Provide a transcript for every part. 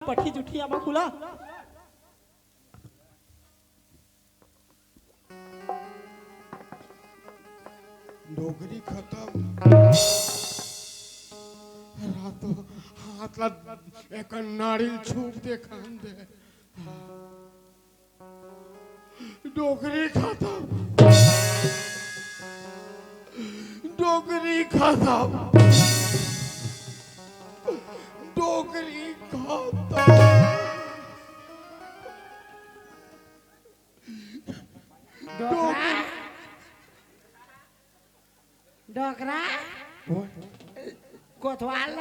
पट्टी जुठी आमा खुला नोकरी खतम रातो हातला एक नारियल छूप दे खान दे नोकरी खतम नोकरी खतम नोकरी खतम डोकरा कोतवाल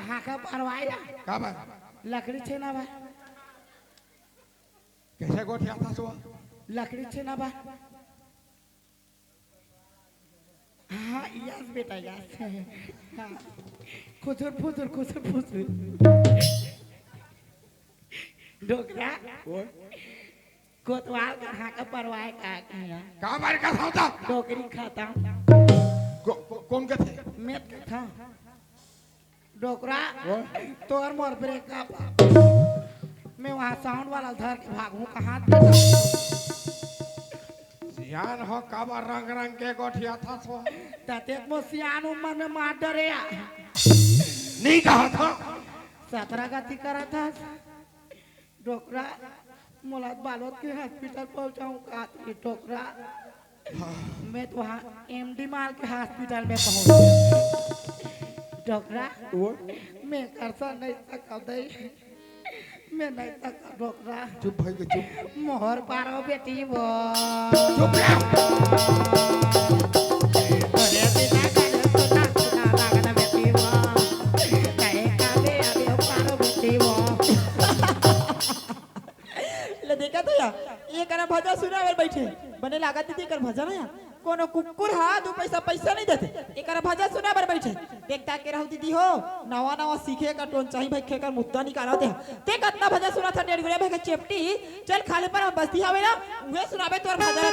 हाका परवाया का बा लकड़ी छे ना बा कैसे गोठिया था सो लकड़ी छे ना बा हाँ यस बेटा यस हाँ खुसुर फुसुर डोकरा कोतवाल का हाका परवाया का बार का था डोकरी खाता कौन के थे मैं था डोकरा तोर मोर ब्रेकअप मैं वहाँ साउंड वाला धर के भागू कहाँ यार हो काबा रंग रंग के गोठिया था सो तते मो सियान उम्र में मार डरे नहीं कहा था 17 गति करा था डोकरा मोला बालोद के हॉस्पिटल पहुँचाऊँ का डोकरा मैं तो वहाँ एमडी माल के हॉस्पिटल में पहुँच गया डोकरा मैं करसा नहीं सका दे मैं नहीं सका डोकरा चुप भाई चुप मोहर पारो बेटी वो चुप रह अरे बिना गाने सुना लागना बेटी वो कहे काले अबे पारो बेटी वो ले देखा तो या ये करा भजा सुना और बैठे बने लागत थी कर भजा ना या कोनो कुकुर हा दो पैसा नहीं देते एक करा भजा सुना बर बैठे देखता के रहू दीदी हो नवा नवा सीखे का टोन चाहिए भाई खेकर मुद्दा निकाला दे ते कितना भजा सुना था 1.5 गुना भाई का चेपटी चल खाले पर बस्ती हवे ना उहे सुनाबे तोर भजा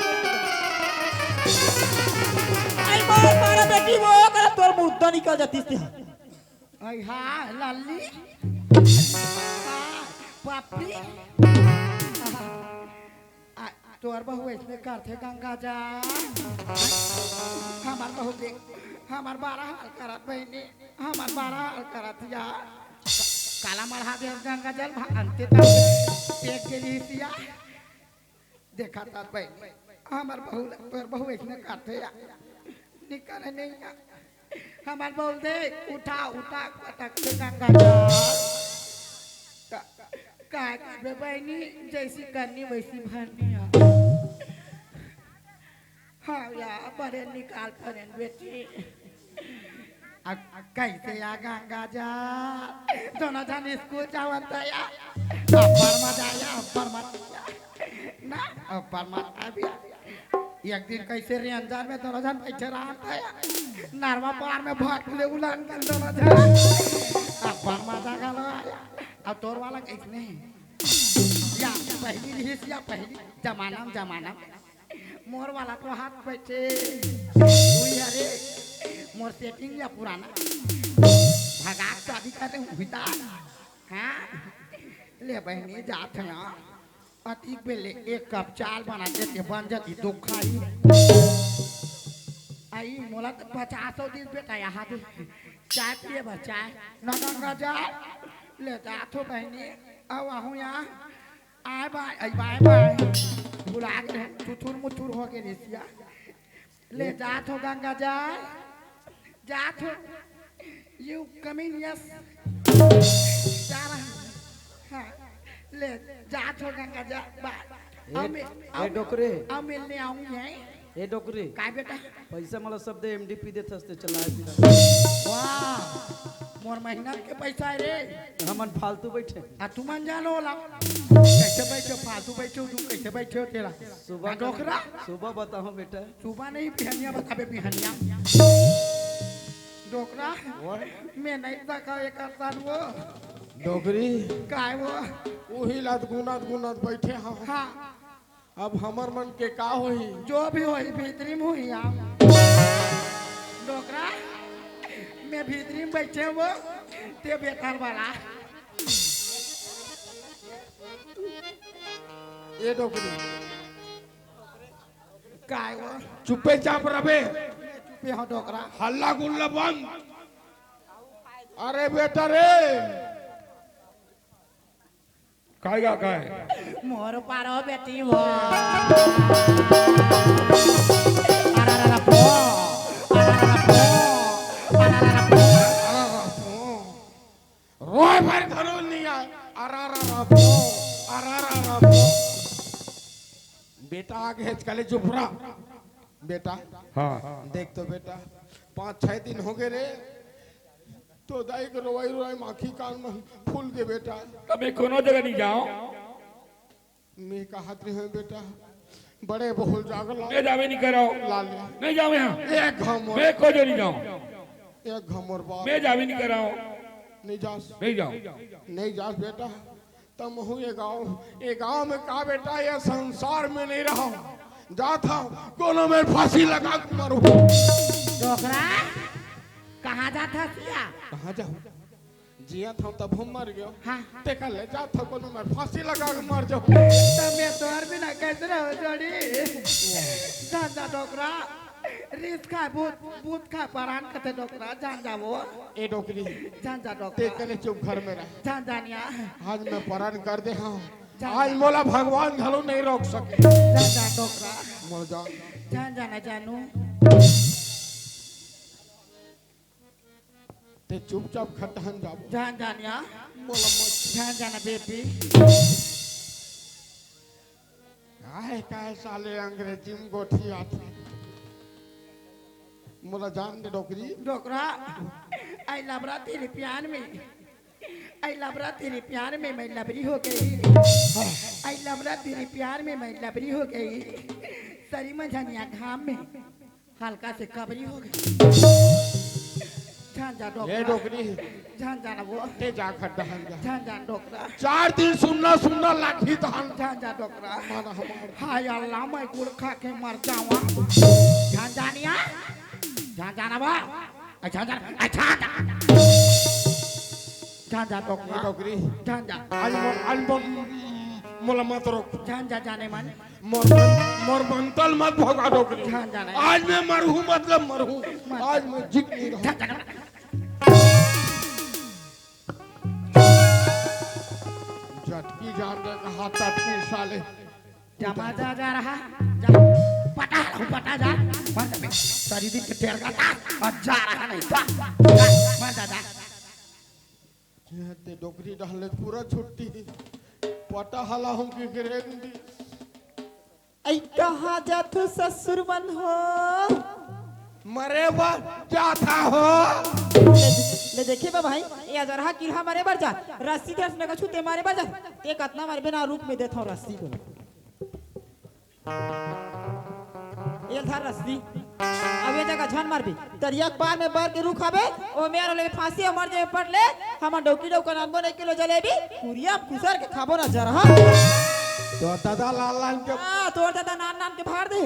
आई बोल मारा बेटी वो कर तोर मुद्दा निकल जाती से आई हाँ लाली पापड़ी तोर बहु इसमें करते गंगा जा हमार बहु देख हमार 12 हाल करत बहनी हमार 12 हाल करत या काला मढ़ा दे गंगा जल अंते तक एक गेली सिया देखा ता बहनी हमार बहु तोर बहु इसमें करते या निकल नहीं या हमार बहु दे उठा पटक के गंगा जल काय करबे बहनी जैसी करनी वैसी भरनी है हाँ यार बड़े निकाल कर बेटी कैसे या गंगा जा दोनों जन स्कूल जावत या अपर मजा या अपर मजा ना अपर मजा भी एक दिन कैसे रेंजर में दोनों जन बैठे रहा था नरवा पार में भाग ले उलान कर दोनों जन अपर मजा का लो आया अब तोर वाला किसने या पहली रही या पहली जमाना मोर वाला तो हाथ बैठे अरे मोर सेटिंग या पुराना भगा शादी करते हुईता हाँ ले बहनी जात है अति पहले एक कप चाल बना देते बन जाती दो खाई आई मोला 50 दिन बेटा यहाँ चाय पिए बस चाय न गंगा जा ले जातो बहनी अब आहूँ यहाँ आए बाय बुला के चुथुर मुथुर हो के रेसिया ले जात हो गंगा जात हो यू कमिंग यस जा रहा हाँ ले जात हो गंगा जा बाय ए डोकरे अब मिलने आऊँ यहीं ए डोकरे काय बेटा पैसा मला शब्द एमडीपी देत असते चला वाह मोर महीना के पैसा है रे हमन फालतू बैठे आ तू मन जानो ला कैसे बैठे फालतू बैठे तू कैसे बैठे हो तेरा सुबह डोकरा सुबह बताओ बेटा सुबह नहीं बिहनिया बताबे बिहनिया डोकरा मैं नहीं सका एक आसान वो नौकरी काय वो वही लात गुनात बैठे हम हाँ अब हमर मन के का होई जो भी होई भीतरी में हुई आप डोकरा मैं भीतरी में बैठे वो ते बेकार वाला ये डोकरी काय वो चुप्पे चाप रबे चुपे हो डोकरा हल्ला गुल्ला बंद। अरे बेटा रे काय मोर पारो बेटी वो अरारा पो अरारा पो अरारा पो रोय भर धरो नहीं आए अरारा बेटा आगे हेच कले चुप रहा बेटा। हाँ देख तो बेटा 5-6 दिन हो गए रे तो दाई को रोई रोई माखी कान में फूल के बेटा। कभी कोनो जगह नहीं जाओ। मैं कहा है बेटा बड़े बहुल जागला मैं जावे नहीं करो लाल नहीं जावे यहाँ एक घमोर मैं को जो नहीं जाऊँ एक घमोर बात मैं जावे नहीं कराओ नहीं जास नहीं जाऊँ नहीं जास बेटा तम हूँ ये गांव में कहा बेटा ये संसार में नहीं रहा जा था कोनो में फांसी लगा के मरू। डोकरा कहाँ जाता सिया कहाँ जाऊँ जिया था तब हम मर गयो। हाँ देखा ले जा था कोनो में फांसी लगा के मर जाऊँ। तो मैं तोर बिना कैसे रहो जोड़ी जान जा डोकरा रिस खा भूत खा परान कते डोकरा जान जा वो ए डोकरी जान जा ते डोकरा कले चुप घर में रह जान जानिया आज मैं परान कर दे हाँ आज मोला भगवान घलो नहीं रोक सके। जान जा डोकरा मोल जा जान जाना जानू ते चुपचाप खटहन जाओ जान जानिया मोला मत जान जाना बेटी काय साले अंग्रेजी में गोठी आती मोला जान दे डोकरी डोकरा आई लबरा तेरे प्यार में आई लबरा तेरे प्यार में मैं लबरी हो गई आई लबरा तेरे प्यार में मैं लबरी हो गई सरी में झनिया घाम में हल्का से कबरी हो गई जान जा ये डोकरा डोकरी जान जाना वो ते जा खटहन जा जान जान डोकरा 4 दिन सुनना लाठी धान जान जा डोकरा माना हमार हाय अल्लाह मैं गुड़ खा के मर जाऊँ जान जानिया जान जाना बा अच्छा जान अच्छा जान जा ये डोकरा डोकरी जान जा आज मोला मत रोक जान जा जाने मन मोर मंतल मत भगा डोकरी जान जाना आज मैं मरहूं मतलब मरहूं आज मैं जिक नहीं रहूं। जान जाना झटकी जान दे कहा तटकी साले जमा जा रहा जा पटा जा मत में सारी दिन के टेर का और जा रहा नहीं जा मत जा ये ते डोकरी डाले पूरा छुट्टी पटा हला हम की करेंगे ऐ कहाँ जाथू ससुर बन हो मरे बर जाता हो ले देखिए बा भाई ये अजरहा किरहा मारे बर जा रस्सी दे न कछु ते मारे बर जा ते कतना मारे बिना रूप में देथो रस्सी को ये धर रस्सी अब ये जगह झन मारबी दरिया के पार में बर के रुख आवे ओ मेरे ले फांसी मर जाए पड़ ले हम डोकी डोका नामो 1 किलो जलेबी पूरिया कुसर के खाबो ना जरहा तो दादा लाल लाल के हां तोर दादा नान नान के फाड़ दे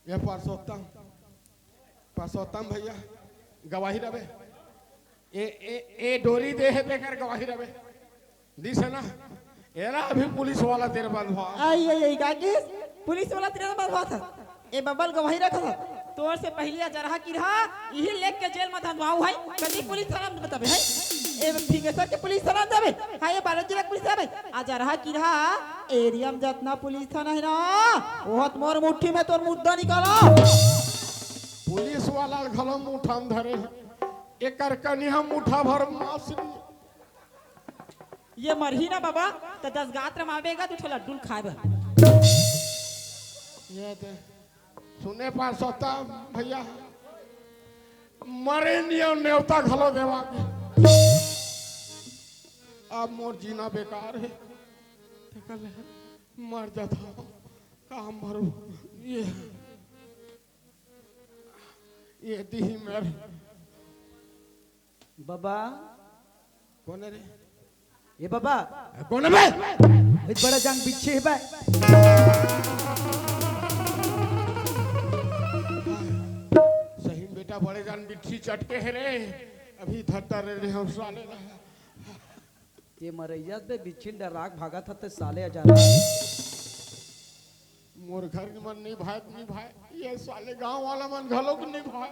ये परसोत्तम भैया गवाही रवे ए डोरी दे है बेकार गवाही रवे दिस है ना एरा अभी पुलिस वाला तेरे बंधवा आई आई आई गागिस पुलिस वाला तेरे बंधवा था ए बबल गवाही रखा था तोर से पहले जरहा की रहा यही लेक के जेल में धनवाऊ है कदी पुलिस थाना में बताबे है ए फिंगेसर के पुलिस थाना जाबे हां ये बारह जिला पुलिस जाबे आ जरहा की रहा एरिया में जितना पुलिस थाना है ना ओहत मोर मुट्ठी में तोर मुद्दा निकालो पुलिस वाला घलो मुठा में धरे एकर कनी हम मुठा भर मास ये मरही ना बाबा तो 10 गात्र मावेगा तो ठेला डुल खाएबे ये दे सुने परसोत्तम भैया मरे नियम नेवता घलो देवा के अब मोर जीना बेकार है कल मर जाता काम भरू ये दी मेरे बाबा कौन है रे ये बाबा कौन है बे एक बड़ा जंग पीछे है बे सही बेटा बड़े जान बिट्ठी चटके है रे अभी धरता रे हम साले ये मरैया पे बिच्छिल डराक भागा था तो साले अजारा मोर घर के मन नहीं भाई ये साले गांव वाला मन घलोक नहीं भाई।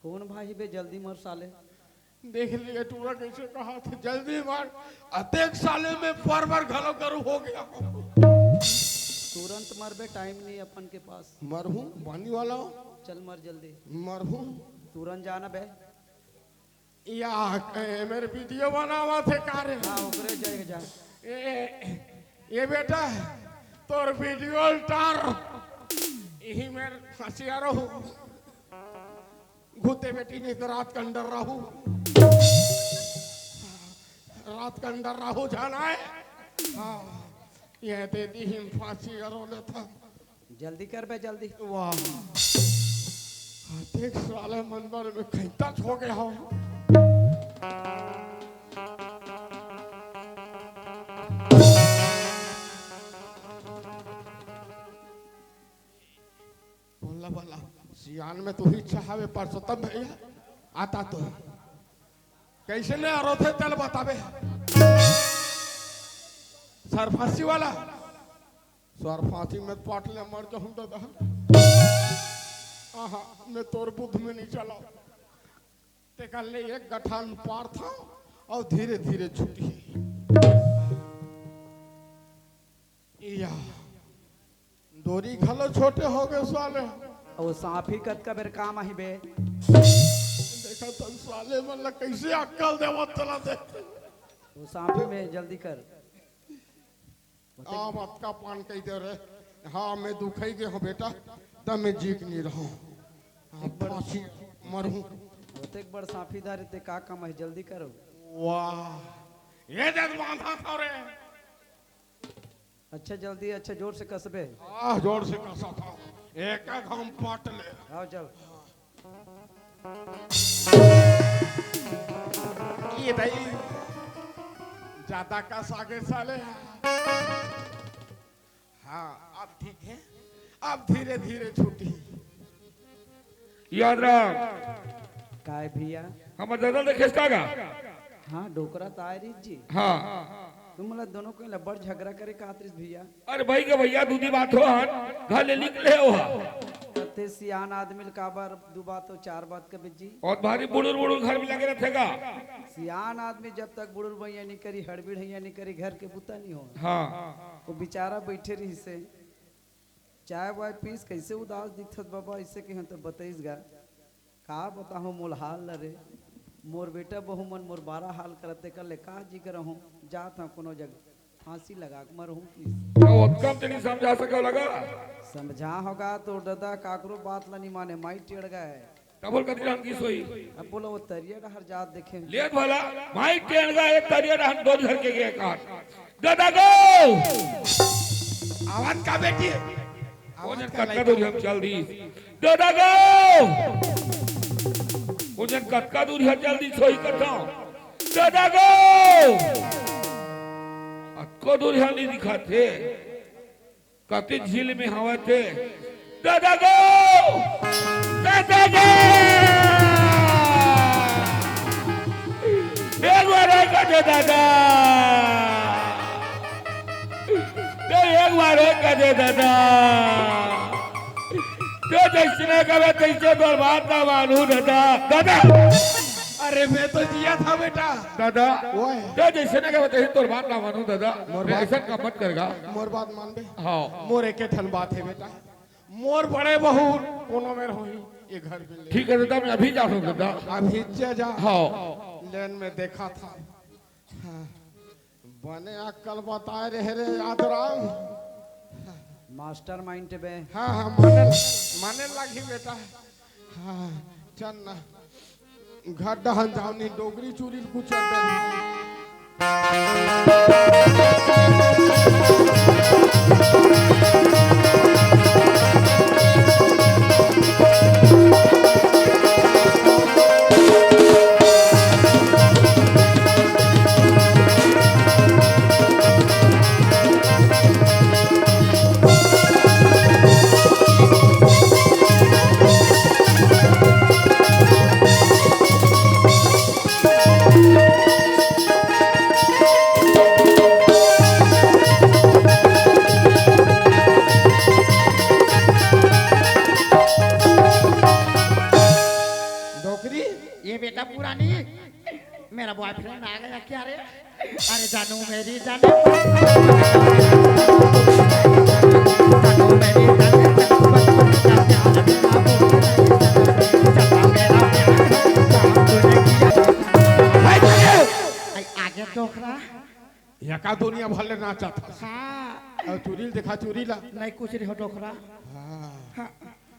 कौन भाई बे जल्दी मर साले देख लिए टूरा कैसे कहा था जल्दी मार अतेक साले में परवर घलो करू हो गया तुरंत मर बे टाइम नहीं अपन के पास मरहूं पानी वाला हूं। चल मर जल्दी मरहूं तुरंत जाना बे या मेरे वीडियो बना हुआ थे कार्य हाँ ओकरे जाएगा जा ये बेटा तोर वीडियो टार यही मैं फंसिया रहूं घुते बेटी नहीं तो रात का अंडर रहूं जाना है हाँ ये दे दी हिम फांसी अरोले था जल्दी कर बे जल्दी वाह देख साले मंदिर में कहीं तक हो गया हो बोला बोला सियान में तू ही चाहवे परसोत्तम भैया आता तो कैसे ने आरो थे चल बतावे सरफांसी वाला सरफांसी में पाटले मर जाऊं दादा आहा मैं तोर बुद्ध में नहीं चला ते कल एक गठान पार था और धीरे धीरे छूटी या दोरी घलो छोटे हो गए साले और सांफी कद का बेर काम आई बे देखा तन साले मन ला कैसे अक्कल देवत चला दे वो सांफी में जल्दी कर आप आपका पान कही दे रहे हाँ मैं दुखाई गया हूँ बेटा तब मैं जीक नहीं रहा हूँ फांसी मरूं होते एक बड़ सांफीदार ते का काम है जल्दी करो वाह ये जग बांधा था रे अच्छा जल्दी अच्छा जोर से कसबे जोर से कसा था एक एक हम पाट ले आओ चल ये भाई ज्यादा कस आगे साले हाँ अब ठीक है अब धीरे धीरे छूटी याद रख काय भैया हमारे दादा देखे का हाँ डोकरा तायरी जी हाँ तुम मला दोनों को लबड़ झगड़ा करे कातरिस भैया अरे भाई के भैया दूधी बात हो हन घर ले निकले हो कते सियान आदमी का बार दो बात हो चार बात के बिजी और भारी बुड़ुर बुड़ुर घर में लगे रहेगा सियान आदमी जब तक बुड़ुर भैया नहीं करी हड़बीड़ हैया नहीं करी घर के बुता नहीं हो हाँ वो बेचारा बैठे रही से चाय वाय पीस कैसे उदास दिखत बाबा इससे के हम तो बताइस गा का बताहूँ मोल हाल न रे मोर बेटा बहु मन मोर बारा हाल करते कर ले का जी करहूँ जात हूँ कोनो जगह फांसी लगा के मरहूँ प्लीज तो कम तो नहीं समझा सका लगा समझा होगा तो दादा काकरो बात ला नहीं माने माई टेढ़ गए डबल कर दिया की सोई अब बोलो वो तरिया हर जात देखे लेत वाला माई टेन का एक तरिया हम दो घर के गए काट दादा गो आवाज का बेटी ओजन कटका दूरी हम चल दी दादा गो ओजन कटका दूरी हम जल्दी सोई करता दादा गो को दूरी हम नहीं दिखाते कति झील में हवा थे दादा गो दादा गो एक बार का दादा एक बार का दादा तो जैसे कहे तैसे बर्बाद ना मानू दादा दादा अरे मैं तो जिया था बेटा दादा ओए तो जैसे ना कहे तैसे बर्बाद ना मानू दादा ऐसा का मत करेगा मोर बात मान बे हाँ मोर एक ठन बात है बेटा मोर बड़े बहू कोनो में रही ये घर में ले ठीक है दादा मैं अभी जाऊँ दादा अभी जा हाँ लेन में देखा था हाँ, बने अक्कल बताए रहे रे याद राम मास्टर माइंड पे हाँ हाँ माने लगी बेटा हाँ चल ना घर दहन जावनी डोगरी चूरी कुछ मेरा बॉयफ्रेंड आ गया क्या रे? अरे जानू मेरी जानू, जानू मेरी जानू, आगे टोकरा यहाँ का दुनिया भले नाचा था हाँ और चुरील देखा चुरीला नहीं कुछ रही हो टोकरा हाँ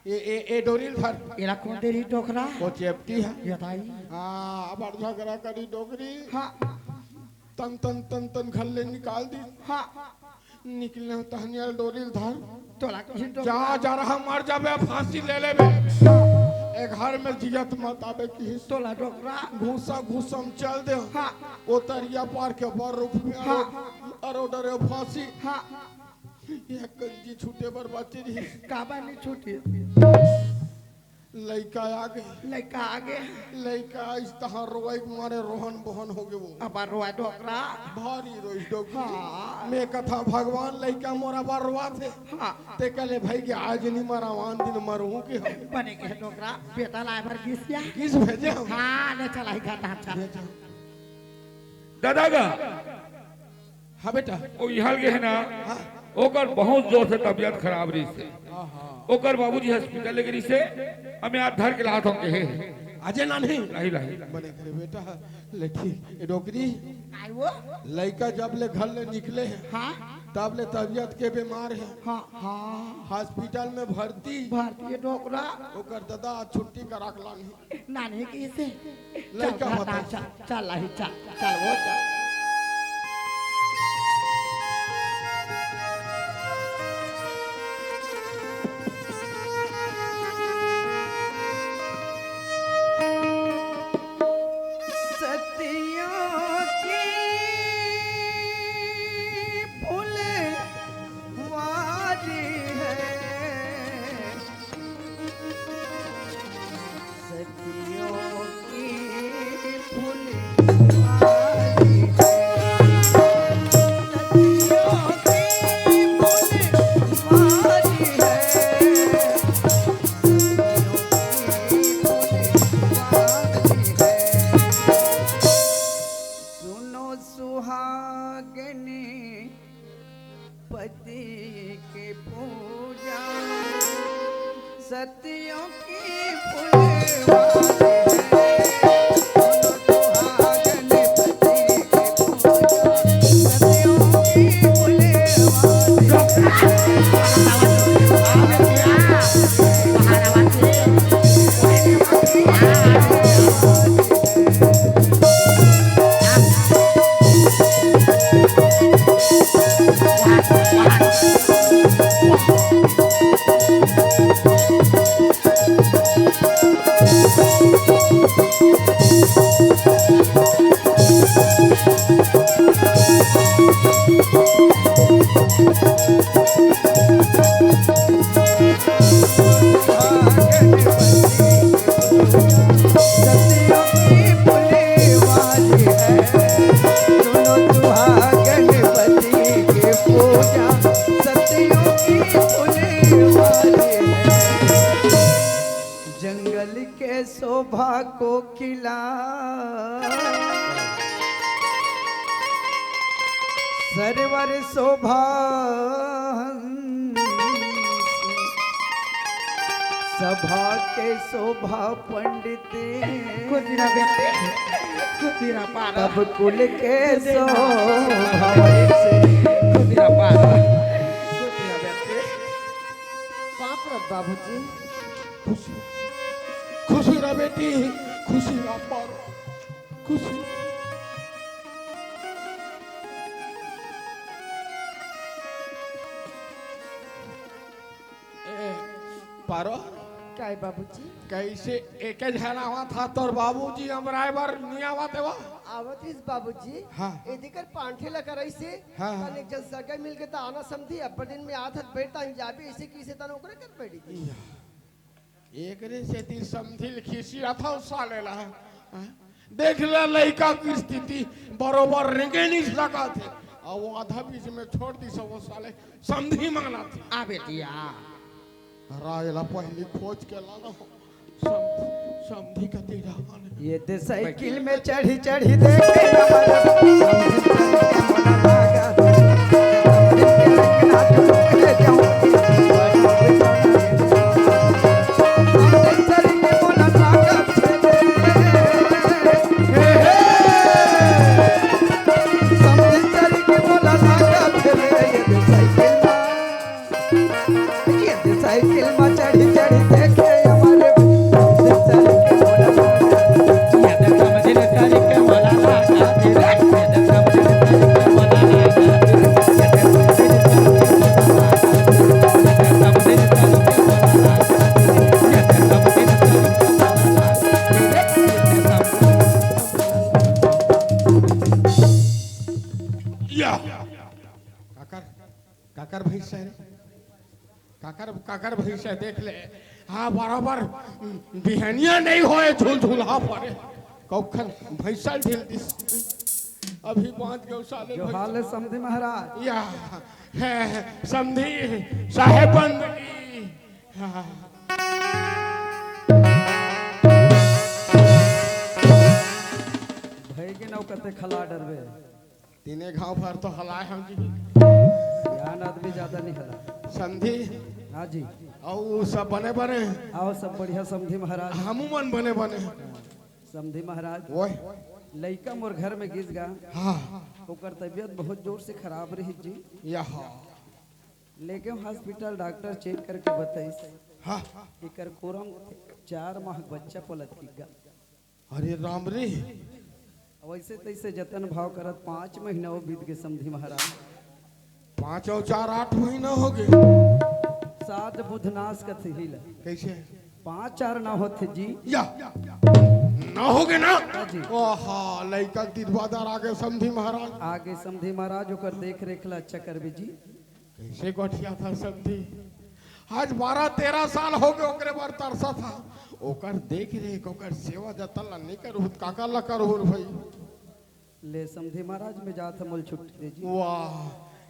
ए डोरील भर इरा कौन तेरी टोकरा वो चेपटी है ये ताई हाँ अब अर्धा करा करी डोगरी हाँ तन तन तन तन खल्ले निकाल दी हाँ निकले तहनियल डोरील धर तोला किसी टोकरा जहाँ जा रहा मर जाबे फांसी ले लेबे ए घर में जियत मत आबे की तोला टोकरा घूसा घूसम चल दे हाँ ओ तरिया पार के बर रूप में हाँ। अरो डरे फांसी हाँ ये कंजी छूटे बर बच्चे रही काबा नहीं छूटी लड़का आगे लड़का आगे लड़का इस तरह रोई मारे रोहन बोहन हो गए वो अब रोआ टोकरा भारी रोई डोगी हाँ। मैं कथा भगवान लड़का मोरा बार रोआ थे हाँ ते कहले भाई के आज नहीं मरा वान दिन मरूं के हम बने के टोकरा बेटा लाए भर किसिया किस भेजे हम हाँ ले चला ही खाता अच्छा दादा का हाँ बेटा ओ यहाँ के है ना ओकर बहुत जोर से तबियत खराब रही से ओकर बाबूजी हॉस्पिटल ले गई से हमें आज धर के लात होंगे है अजय ना नहीं लाही लाही बने करे बेटा लेठी ए डोकरी आई वो लड़का जब ले घर ले निकले हैं हाँ तब ले तबियत के बीमार है हाँ हाँ हॉस्पिटल में भर्ती भारतीय टोकरा ओकर दादा छुट्टी करा के लानी नानी की से लड़का चल बता। चल चल ही चल चल वो चल सतियों की फुलवारी है सतियों की फुलवारी है सतियों की फुलवारी है सुनो सुहागनी पति की पूजा सतियों की फुलवारी है सुनो सुहागनी पति की पूजा सतियों की जंगल के शोभा को खिला सरवर शोभा सभा के शोभा पंडित कुतिरा बेटे कुतिरा पारा तब कुल के शोभा कुतिरा पारा कुतिरा बेटे बाबूजी खुशी खुशी रा बेटी खुशी रा पारो खुशी पारो क्या है बाबूजी कैसे एक झना हुआ था तोर बाबूजी हमरा बार निया हुआ देवा आवतीस बाबूजी हाँ। एदिकर पांठे ला करई से हाँ, हाँ। तनिक जन सगे मिल के ता आना समझी अब दिन में आधत बैठता ही जाबे इसे किसे तन ओकरे कर बैठी थी एक रे से ती समझिल खीसी था उस साले ला देख ले लड़का की स्थिति बरोबर रेंगे नहीं लगा थे और वो आधा बीच में छोड़ दी सब वो साले समझी मांगना थे आ बेटिया रायला पहली खोज के लाना हो समधी का तेरा हाल। ये ते साइकिल में चढ़ी चढ़ी देखे हमारा समझ के मोला लागा समझ के ना चले जाऊं साइकिल में चढ़ी चढ़ी देखे हमारे या काकर काकर भैंस है काकर काकर भैंस है देख ले हाँ बराबर बिहनिया नहीं होए झूल झूला पड़े कौखन भैंसा ढील दिस अभी बांध के साले जो हाल है समझे महाराज या है समधी साहेब बंदगी हाँ। भाई के नौकते खला डरवे तीने घाव भर तो हलाए हम जी ज्ञान आदमी ज्यादा नहीं हला संधि हाँ जी और सब बने बने आओ सब बढ़िया समझी महाराज हमू मन बने बने समझी महाराज ओए लड़का मोर घर में गिस गा हाँ ओकर तबीयत बहुत जोर से खराब रही जी या हाँ लेके हॉस्पिटल डॉक्टर चेक करके बताइस हाँ एकर कोरम 4 माह बच्चा पलत गा अरे राम रे वैसे तैसे जतन भाव करत 5 महीना वो बीत के समझी महाराज 5 और 4 8 महीना हो गए 7 बुधनास का थी हिल कैसे 5 4 ना होते जी या ना हो गए ना जी। ओहा लड़का दिलवादार आगे समधी महाराज आगे समझी महाराज ओकर देख रेख ला अच्छा करबे जी कैसे गठिया था समधी आज 12 13 साल हो गए ओकरे बार तरसा था ओकर देख रेख ओकर सेवा जतन नहीं करू काका ला करू भाई ले समझी महाराज में जात मोल छुट्टी दे जी वाह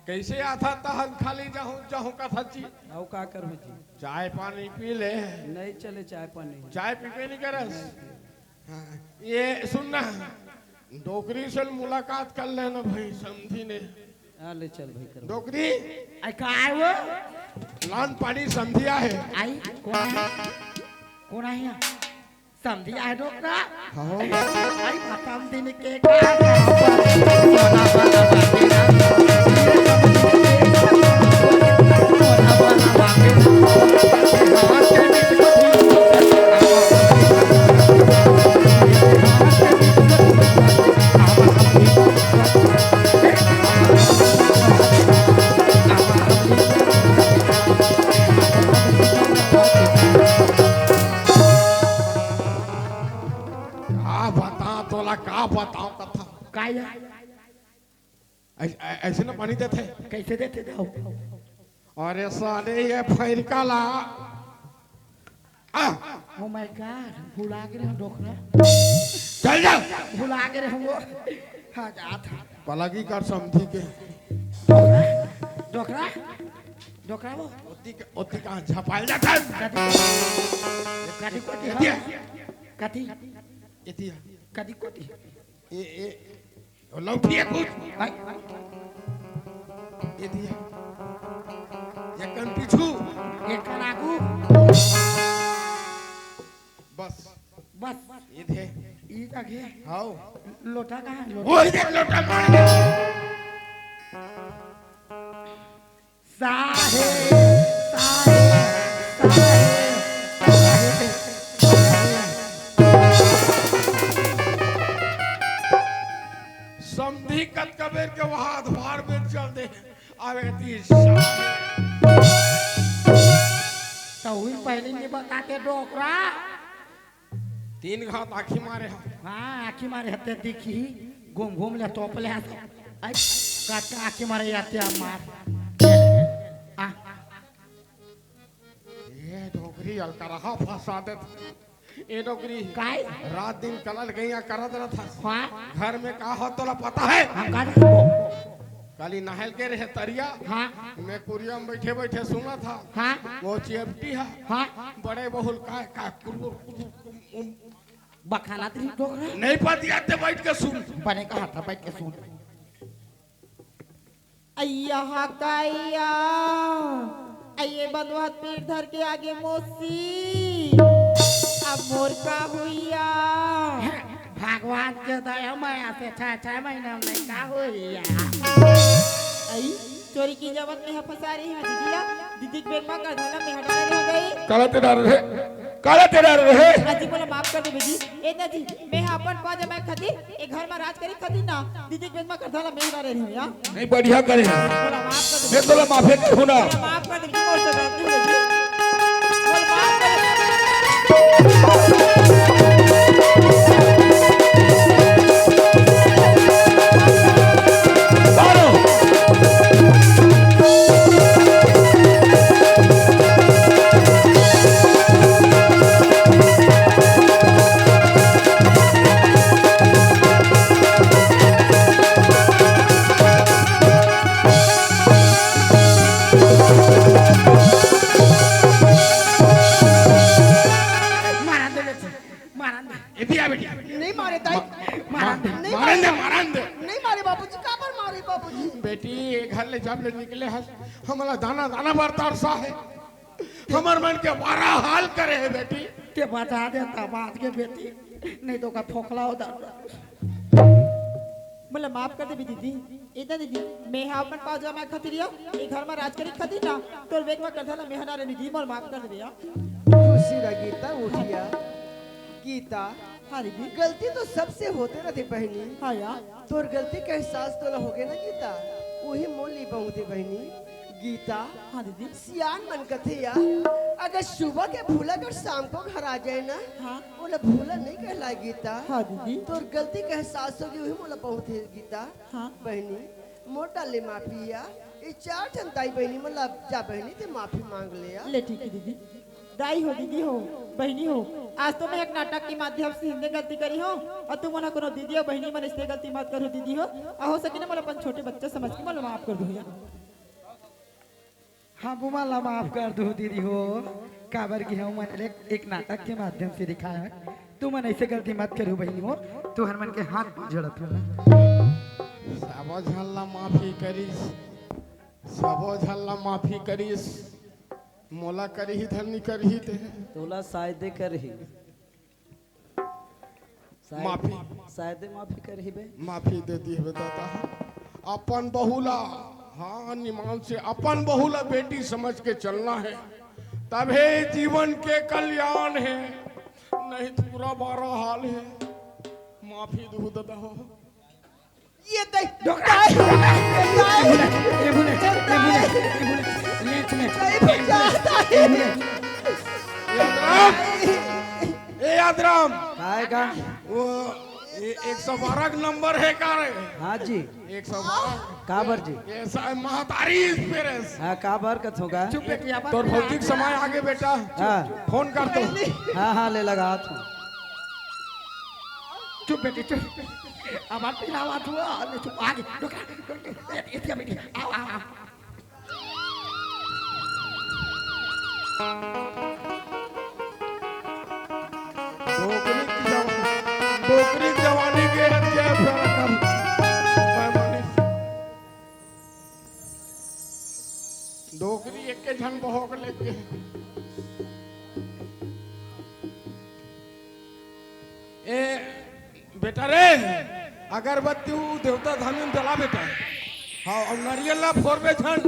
कैसे आता तहन खाली जाऊं जाऊं का था जी आओ का करबे जी चाय पानी पी ले नहीं चले चाय पानी चाय पीबे नहीं करस हाँ, ये सुनना डोकरी से मुलाकात कर लेना भाई समझी ने आ ले चल भाई कर डोकरी आई काय वो लान पानी समझिया है आई कौन आई समझी आई डोकरा हाँ आई खत्म दिन के का का बताओ कथा काय ऐसे ना पानी देते कैसे देते जाओ अरे साले ये फैरका ला ओ माय गॉड भुला गए हम डोकरा चल जाओ भुला गए हम वो हाँ जात पलगी कर समझी के डोकरा डोकरा वो ओती का झपाल जाता काटी कोटी काटी इतिया काटी कोटी ए लौटिए कुछ आई इतिया ये कन पीछू एक कनाकू बस बस इधे ई जगह आओ लोटा कहाँ है वो इधर लोटा मार दे साहे समधी कत कबीर के वहां द्वार में चल दे आवे ती तो हुई पहले नहीं बताते डोकरा 3 घात आखी मारे हाँ आखी मारे हते दिखी घूम घूम ले तोप ले आई काटा आखी मारे आते मार आ ये डोगरी अलकरहा फंसा दे ये डोगरी काय रात दिन कलल गईया करत रहा था हाँ घर में का हो तोला पता है हम काट काली नहल के रहे तरिया हाँ मैं कुरिया में बैठे बैठे सुना था हाँ वो चेपटी है हाँ बड़े बहुल का बखाना तेरी डोकरा नहीं पतियाते बैठ के सुन। बने का हाथ बैठ के सुन अय्या हकाइया अये बंधुआ पीठ धर के आगे मोसी अब मोर का हुईया भगवान के दया माया से 6 महीना में का होइया आई चोरी की जबत में फंसा रही है दीदिया दीदी के बेग में कर धला में हटा रही हो गई काला तेरा रहे अजी बोला माफ कर दे बेटी ए दादी मैं अपन पाज मैं खातिर ए घर में राज करी खातिर ना दीदी के बेग में कर धला में हटा रही हो या नहीं बढ़िया करे बोला माफ कर दे मैं तोला माफी करूँ ना बोला माफ कर दे मोर से गलती हो गई बोल माफ कर दे ये दिया बेटी नहीं मारे ताई नहीं मारन दे नहीं मारे बाबूजी का पर मारे बाबूजी बेटी ये घर ले जब ले निकले हस हमारा दाना दाना बरतार सा है हमार मन के बारा हाल करे है बेटी ते बता देता बात के बेटी नहीं तो का फोखला हो दादा बोला माफ कर दे भी दीदी इतना दीदी मैं अपन पाज मैं खातिर या ए घर में राज करी खातिर ना तोर बेग में कर धला में हटा रही दी मोर माफ कर दे या खुशी रह गीता उठिया गीता हां दीदी गलती तो सबसे होते रहते बहनी हां या तोर गलती का एहसास तो हो गया ना गीता वही मोली बहुते बहनी गीता हां दीदी सियान मन कथे या अगर सुबह के भूला कर शाम को घर आ जाए ना हाँ। बोला भूला नहीं कहला गीता हाँ दीदी तोर गलती का एहसास होगी वही मोला बहुत है गीता हाँ। बहनी मोटा ले माफी या ये 4 ठन ताई बहनी मतलब जा बहनी ते माफी मांग ले या ले ठीक है दीदी दाई हो दीदी हो बहनी हो आज तो मैं एक नाटक के माध्यम से हिंदी गलती करी हो और तुम मना करो दीदी हो बहनी मन इसलिए गलती मत करो दीदी हो हो सके ना मतलब अपन छोटे बच्चे समझ के मतलब माफ कर दो या हाँ बुमाला माफ कर दो दीदी हो काबर की हम मैंने एक नाटक के माध्यम से दिखाया है तू मन ऐसे गलती मत करो बहनी हो तू हर मन के हाथ जड़त हो सबो झल्ला माफी करिस सबो झल्ला माफी करिस मोला करही धरनी करही ते तोला शायदे करही माफी। शायदे माफी करही बे माफी दे दी है दादा अपन बहुला हाँ निमान से अपन बहुला बेटी समझ के चलना है तभी जीवन के कल्याण है नहीं तो पूरा बारा हाल है माफी दो दादा हो ये देख यादराम काय का वो 112 नंबर है का रे हाँ जी 112 काबर जी ऐसा महतारी एक्सपीरियंस हाँ काबर कथ होगा तो भौतिक समय आगे बेटा हाँ फोन कर दो हाँ हाँ ले लगा हाथ में। चुप बेटी चुप अब आप पिला बात हुआ ले चुप आगे डोकरा इतना बेटी आओ आओ आओ डोकरी जवानी के हत्या कर डोकरी एक के झन बहोक लेके ए बेटा रे अगरबत्ती देवता धामी जला बेटा हाँ और नारियल ला फोर बे झन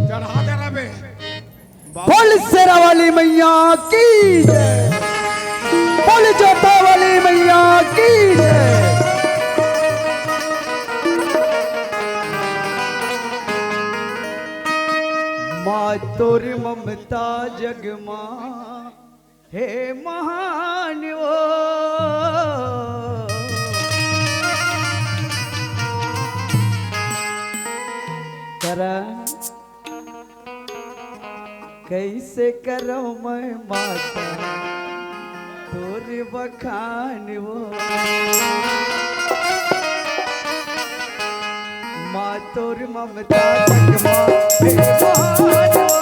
चढ़ा दे रहा बे बोल शेरा वाली मैया की जय बोल जोता वाली मैया की जय माँ तोर ममता जग माँ हे महान ओ करा कैसे करो मैं माता तोर बखान वो माँ तोर ममता जग माँ हे महान वो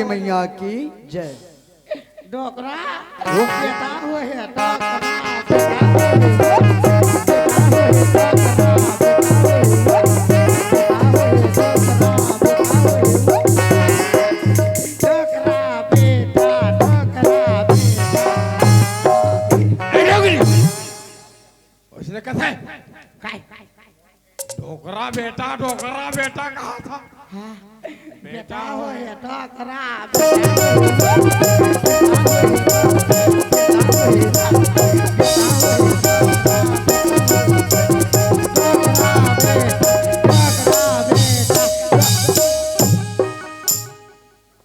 मैया की जय। डोकरा बेटा हुए है डोकरा बेटा हुए उसने कहा डोकरा बेटा कहा था बेटा हुए डोकरा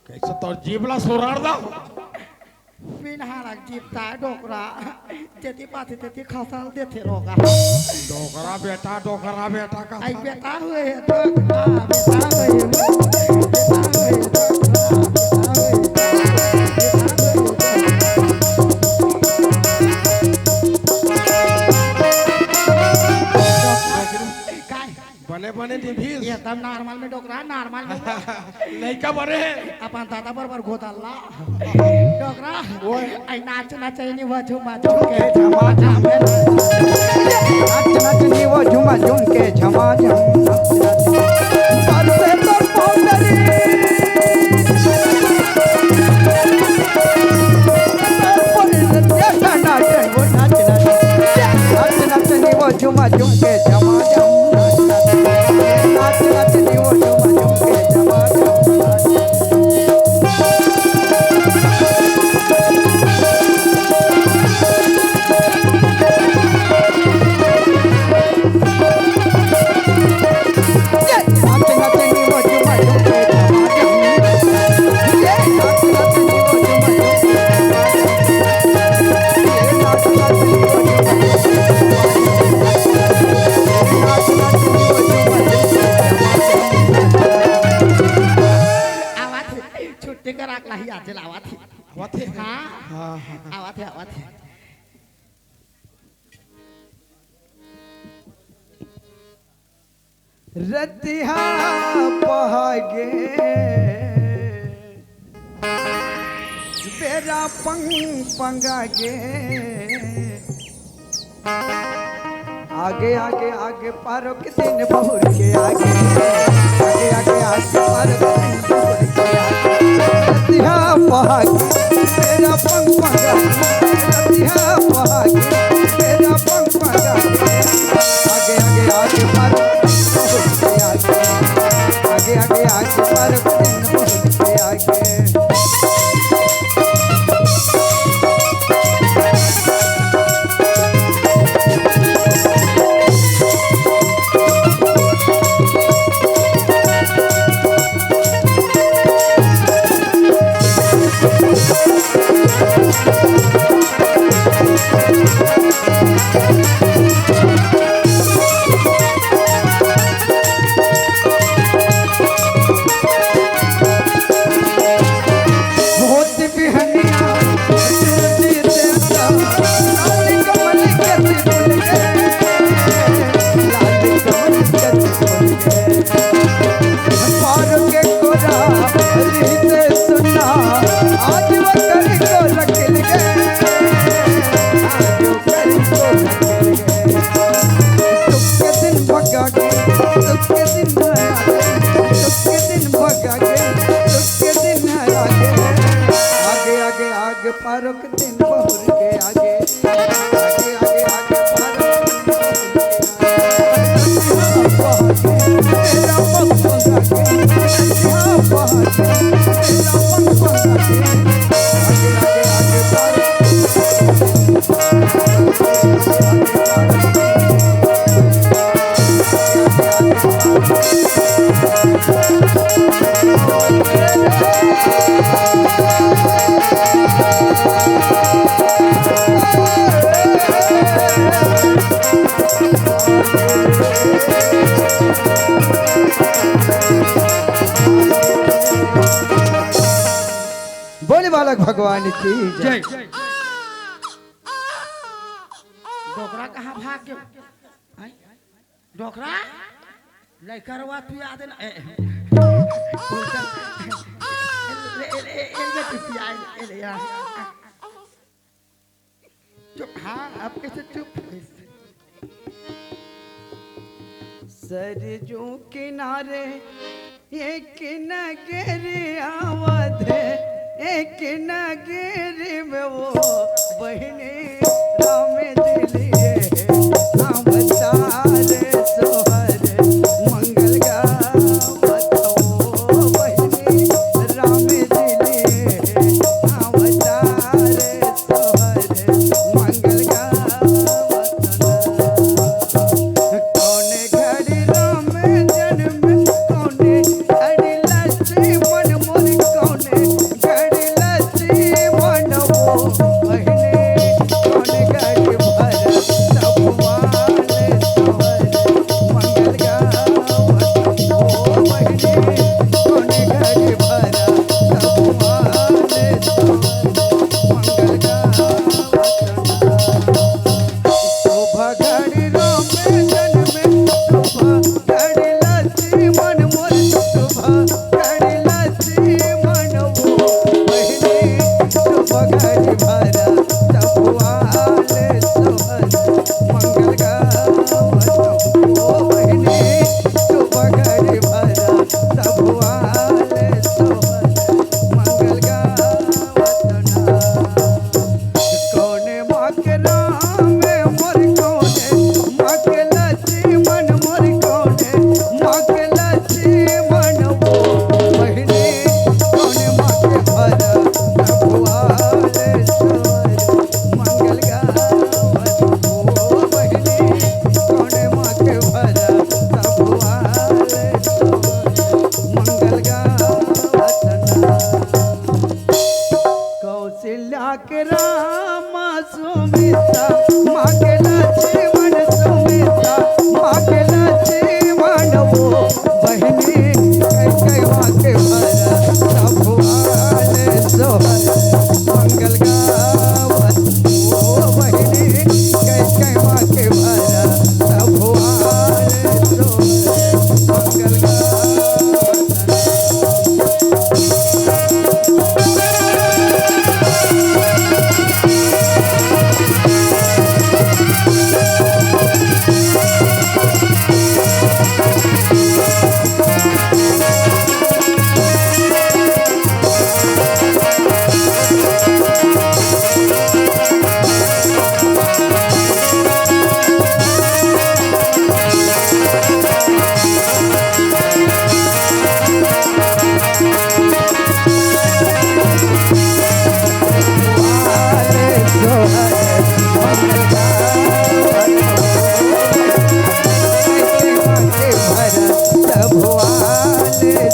कैसे तो जीवला सुरार दा पिनहारक जीपता डोकरा जेती पाती तेती खसल देते रोगा डोकरा बेटा का आई बेटा हुए है डोकरा बेटा हुए बेटा हुए बने बने निभील एकदम नॉर्मल में डोकरा नॉर्मल में लड़का बने अपन दादा बरोबर गोदल्ला डोकरा आई नाच नाचनी वो झुमा झुम के झमा झम नाच नचनी वो झुमा झुम के झमा झम सर से तो पौंडरी नाच नचनी वो झुमा झुम के झमा झम नाच नचनी वो झुमा झुम के झमा झम छुट्टी करा लाही आज लावा थी हाँ आवा थे रतिहा पहागे बेरा पंगागे आगे आगे आगे पारो के दिन बहुर के आगे आगे आगे आगे पारो के दिन बहुर के आगे रतिहा पहागे बेरा पंगागे रतिहा पहागे बेरा पंगागे आगे आगे आगे पारो आगे आगे आगे पर दिन बहुत के आगे पारो के दिन बहुर के आगे आगे आगे आगे पारो के दिन तेरा पंगा के यहाँ पहुँचे तेरा पंगा के आगे आगे आगे पारो बोले बालक भगवान की जय। डोकरा कहाँ भाग गयो डोकरा लड़का तू याद ना एले पिपिया एले यार चुप हाँ अब कैसे चुप सरजू किनारे एक नगरी आवत है एक नगरी में वो बहने राम दिलिए अवतार सोहर मंगल गावत वो बहने राम दिलिए अवतार सोहर मंगल गावत कौन घड़ी राम जन्म कौन घड़ी लक्ष्मण मोर कौन घड़ी लक्ष्मण वो बहने कौन घड़ी भर सब माल सोहर मंगल गावत वो बहने कौन घड़ी भर सब माल सोहर मंगल गावत शोभा घड़ी राम जन्म शोभा घड़ी लक्ष्मण मोर शोभा घड़ी लक्ष्मण वो बहने शोभा घड़ी भरा तबुआल सोहर मंगल गावत वो बहने शोभा घड़ी भरा तबुआल सोहर मंगल गावत कौन माँ के नाम मोर कौन माँ के लक्ष्मण मोर कौन माँ के लक्ष्मण वो बहने कौन माँ के भर भगवान सोहर मंगल गावत वो बहने कौन माँ के भर भगवान सोहर मंगल गावत कौशल्या के राम सुमित्रा माँ के लक्ष्मण सुमित्रा माँ के लक्ष्मण वो बहने कई माँ के भर भगवान सोहर मंगल गावत वो बहने कई माँ के भर भगवान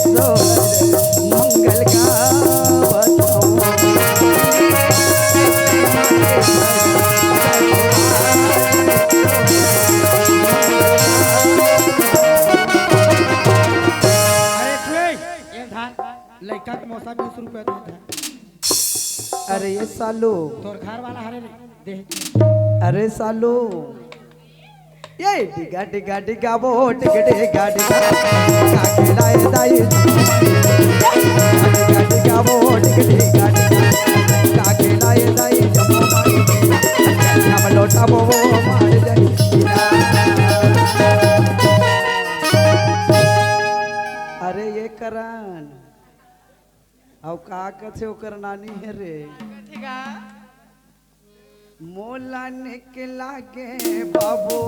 सोहर मंगल गावत मंगल अरे तुए ये धान लड़का के मौसा 20 रुपया देता अरे ये सालू तोर घर वाला हरे दे अरे सालू ये डिगा डिगा डिगा वो टिकटे गाड़ी काके लाए दाई डिगा डिगा वो टिकटे गाड़ी काके लाए दाई जम्मू माई हम लोटा वो मार जाई अरे ये करान अब का कथे ओकर नानी है रे मोला निकला के बाबू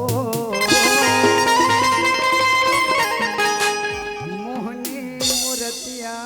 मोहनी मूर्तिया